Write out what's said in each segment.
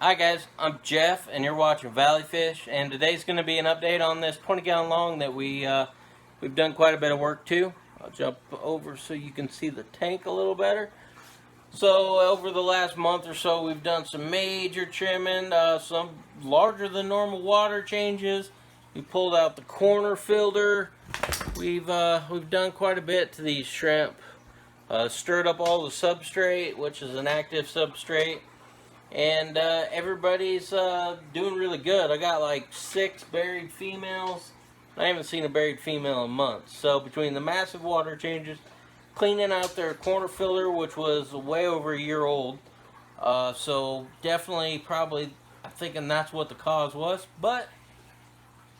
Hi guys, I'm Jeff and you're watching Valley Fish, and today's going to be an update on this 20 gallon long that we've done quite a bit of work to. I'll jump over so you can see the tank a little better. So over the last month or so we've done some major trimming, some larger than normal water changes. We pulled out the corner filter. We've done quite a bit to these shrimp. Stirred up all the substrate, which is an active substrate. And everybody's doing really good. I got like 6 buried females. I haven't seen a buried female in months. So between the massive water changes, cleaning out their corner filler, which was way over a year old, so definitely probably I'm thinking that's what the cause was. But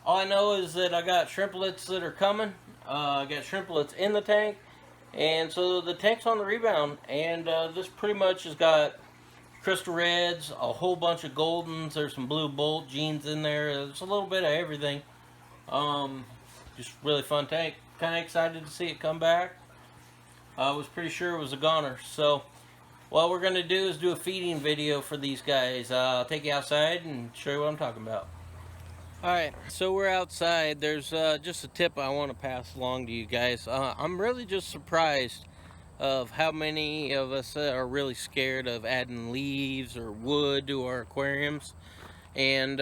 all I know is that I got shrimplets that are coming. I got shrimplets in the tank, and so the tank's on the rebound. And this pretty much has got crystal reds, a whole bunch of goldens. There's some blue bolt jeans in there. There's a little bit of everything. Just really fun tank. Kind of excited to see it come back. I was pretty sure it was a goner. So what we're going to do is do a feeding video for these guys. I'll take you outside and show you what I'm talking about. Alright, so we're outside. There's just a tip I want to pass along to you guys. I'm really just surprised of how many of us are really scared of adding leaves or wood to our aquariums. And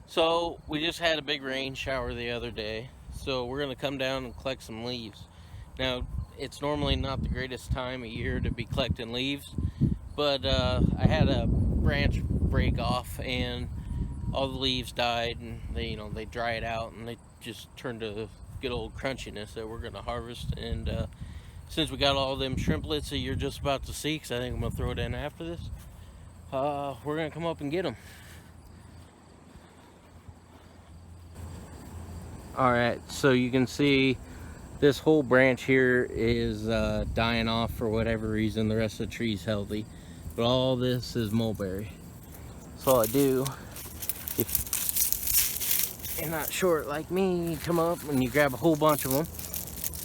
so we just had a big rain shower the other day, so we're gonna come down and collect some leaves. Now it's normally not the greatest time of year to be collecting leaves, but I had a branch break off and all the leaves died, and they dried out and they just turned to good old crunchiness that we're gonna harvest. And since we got all them shrimplets that you're just about to see, because I think I'm gonna throw it in after this, we're gonna come up and get them. Alright, so you can see this whole branch here is dying off for whatever reason. The rest of the tree's healthy, but all this is mulberry. So all I do, if you're not short like me, you come up and you grab a whole bunch of them.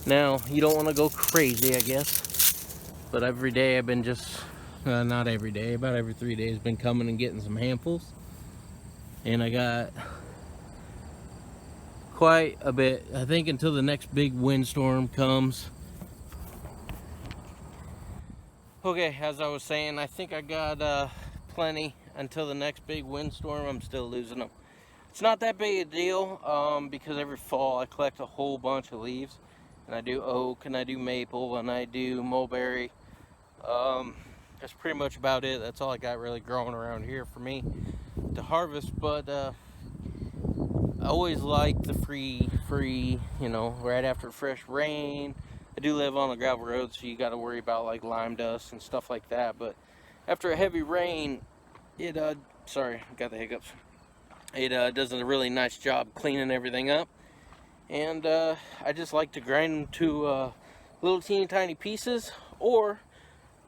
Now, you don't want to go crazy, I guess, but every day I've been just, not every day, about every 3 days, been coming and getting some handfuls. And I got quite a bit, I think, until the next big windstorm comes. Okay, as I was saying, I think I got plenty until the next big windstorm. I'm still losing them. It's not that big a deal, because every fall I collect a whole bunch of leaves, and I do oak, and I do maple, and I do mulberry. That's pretty much about it. That's all I got really growing around here for me to harvest. But I always like the free, right after fresh rain. I do live on a gravel road, so you got to worry about like lime dust and stuff like that. But after a heavy rain, it sorry, got the hiccups. It does a really nice job cleaning everything up. And I just like to grind them to little teeny tiny pieces. Or,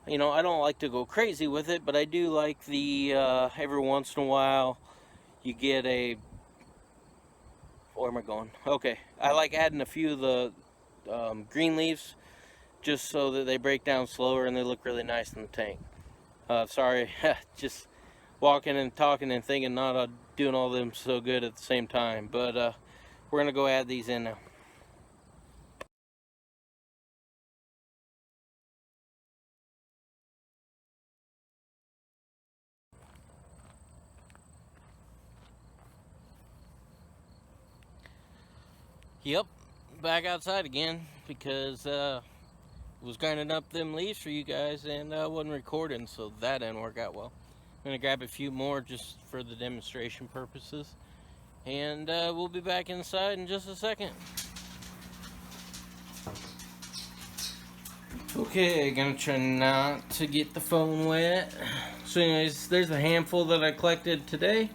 I don't like to go crazy with it, but I do like the every once in a while you get a, where am I going? Okay, I like adding a few of the green leaves just so that they break down slower and they look really nice in the tank. Sorry, just walking and talking and thinking, not doing all of them so good at the same time. But we're gonna go add these in now. Yep, back outside again because was grinding up them leaves for you guys and wasn't recording, so that didn't work out well. I'm gonna grab a few more just for the demonstration purposes, and we'll be back inside in just a second. Okay, gonna try not to get the phone wet. So anyways, there's a handful that I collected today.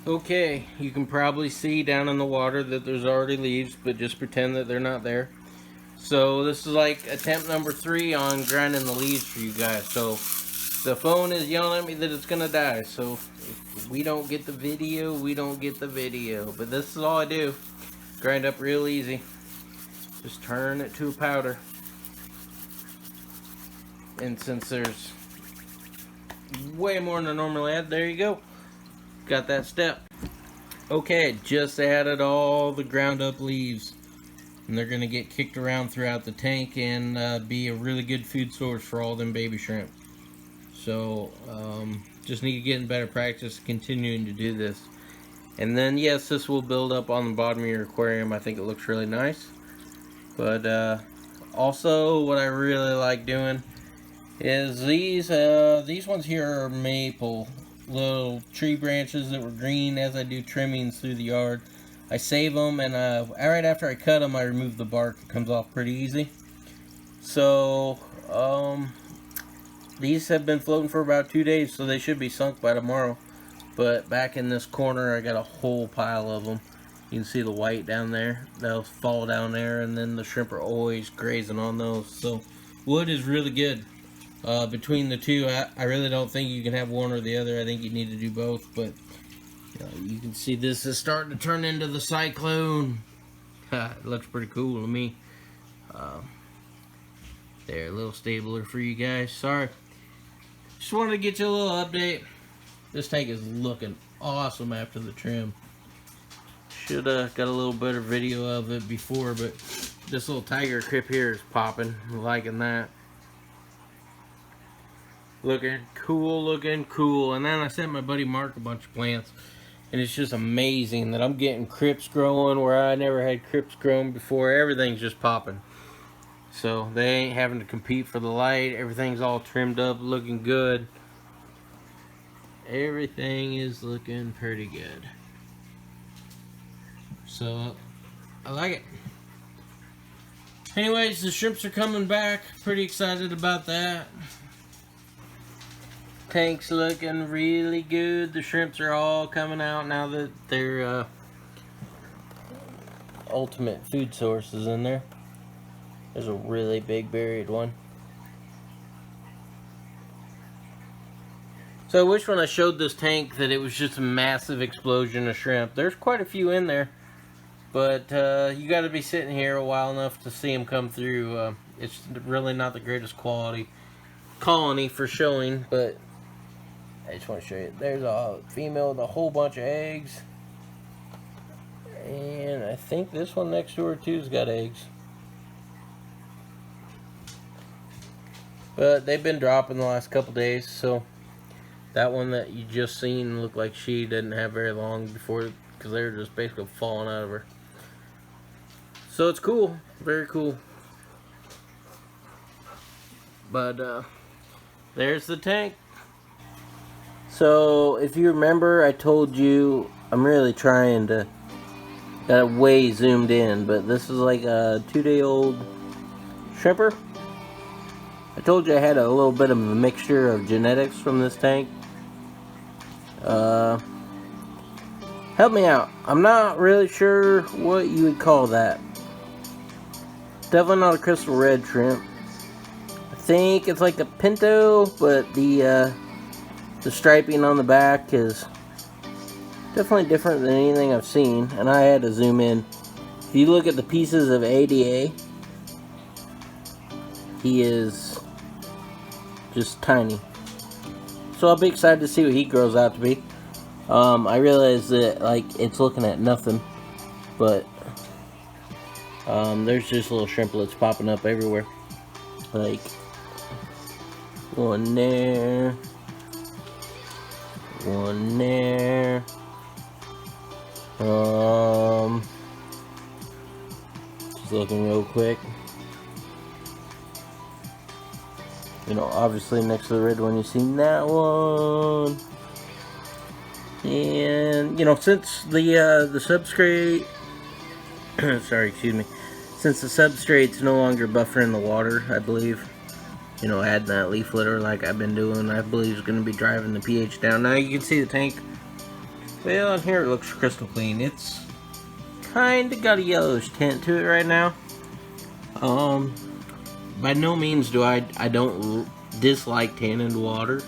Okay, you can probably see down in the water that there's already leaves, but just pretend that they're not there. So this is like attempt number 3 on grinding the leaves for you guys. So the phone is yelling at me that it's gonna die. So if we don't get the video, we don't get the video. But this is all I do. Grind up real easy. Just turn it to a powder. And since there's way more than I normally add, there you go. Got that step. Okay, just added all the ground up leaves. And they're going to get kicked around throughout the tank and be a really good food source for all them baby shrimp. So, just need to get in better practice continuing to do this. And then, yes, this will build up on the bottom of your aquarium. I think it looks really nice. But, also, what I really like doing is these ones here are maple. Little tree branches that were green as I do trimmings through the yard. I save them, and right after I cut them, I remove the bark. It comes off pretty easy. So, these have been floating for about 2 days, so they should be sunk by tomorrow. But back in this corner, I got a whole pile of them. You can see the white down there. They'll fall down there, and then the shrimp are always grazing on those. So, wood is really good. Between the two, I really don't think you can have one or the other. I think you need to do both. But you can see this is starting to turn into the cyclone. It looks pretty cool to me. There, a little stabler for you guys. Sorry. Just wanted to get you a little update. This tank is looking awesome after the trim. Should have got a little better video of it before, but this little tiger crip here is popping. I'm liking that. Looking cool. And then I sent my buddy Mark a bunch of plants, and it's just amazing that I'm getting crips growing where I never had crips growing before. Everything's just popping. So they ain't having to compete for the light. Everything's all trimmed up, looking good. Everything is looking pretty good. So I like it. Anyways, the shrimps are coming back. Pretty excited about that. Tank's looking really good. The shrimps are all coming out now that their ultimate food source is in there. There's a really big buried one. So I wish when I showed this tank that it was just a massive explosion of shrimp. There's quite a few in there, but you got to be sitting here a while enough to see them come through. It's really not the greatest quality colony for showing, but I just want to show you. There's a female with a whole bunch of eggs. And I think this one next to her too's got eggs. But they've been dropping the last couple days, so that one that you just seen looked like she didn't have very long before, because they were just basically falling out of her. So it's cool. Very cool. But there's the tank. So, if you remember, I told you I'm really trying to, got it way zoomed in, but this is like a 2-day-old shrimper. I told you I had a little bit of a mixture of genetics from this tank. Help me out. I'm not really sure what you would call that. Definitely not a crystal red shrimp. I think it's like a pinto, but the striping on the back is definitely different than anything I've seen, and I had to zoom in. If you look at the pieces of ADA, he is just tiny. So I'll be excited to see what he grows out to be. I realize that it's looking at nothing, but there's just little shrimplets popping up everywhere. Like one there. One there. Just looking real quick. You know, obviously next to the red one, you seen that one. And you know, since the substrate, sorry, excuse me, since the substrate's no longer buffering the water, I believe. You know, adding that leaf litter like I've been doing, I believe is going to be driving the pH down. Now you can see the tank. Well, in here it looks crystal clean. It's kind of got a yellowish tint to it right now. By no means do I don't dislike tannin water.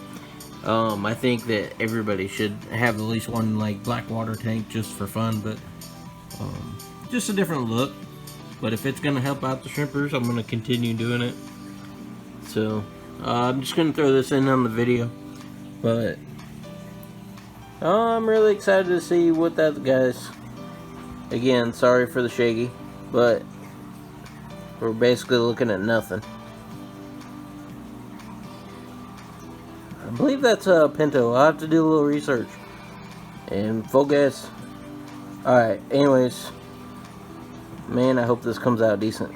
I think that everybody should have at least one like black water tank just for fun, but just a different look. But if it's going to help out the shrimpers, I'm going to continue doing it. So, I'm just going to throw this in on the video. But I'm really excited to see what that guy's. Again, sorry for the shaggy, but we're basically looking at nothing. I believe that's a Pinto. I'll have to do a little research. And full gas. Alright, anyways. Man, I hope this comes out decent.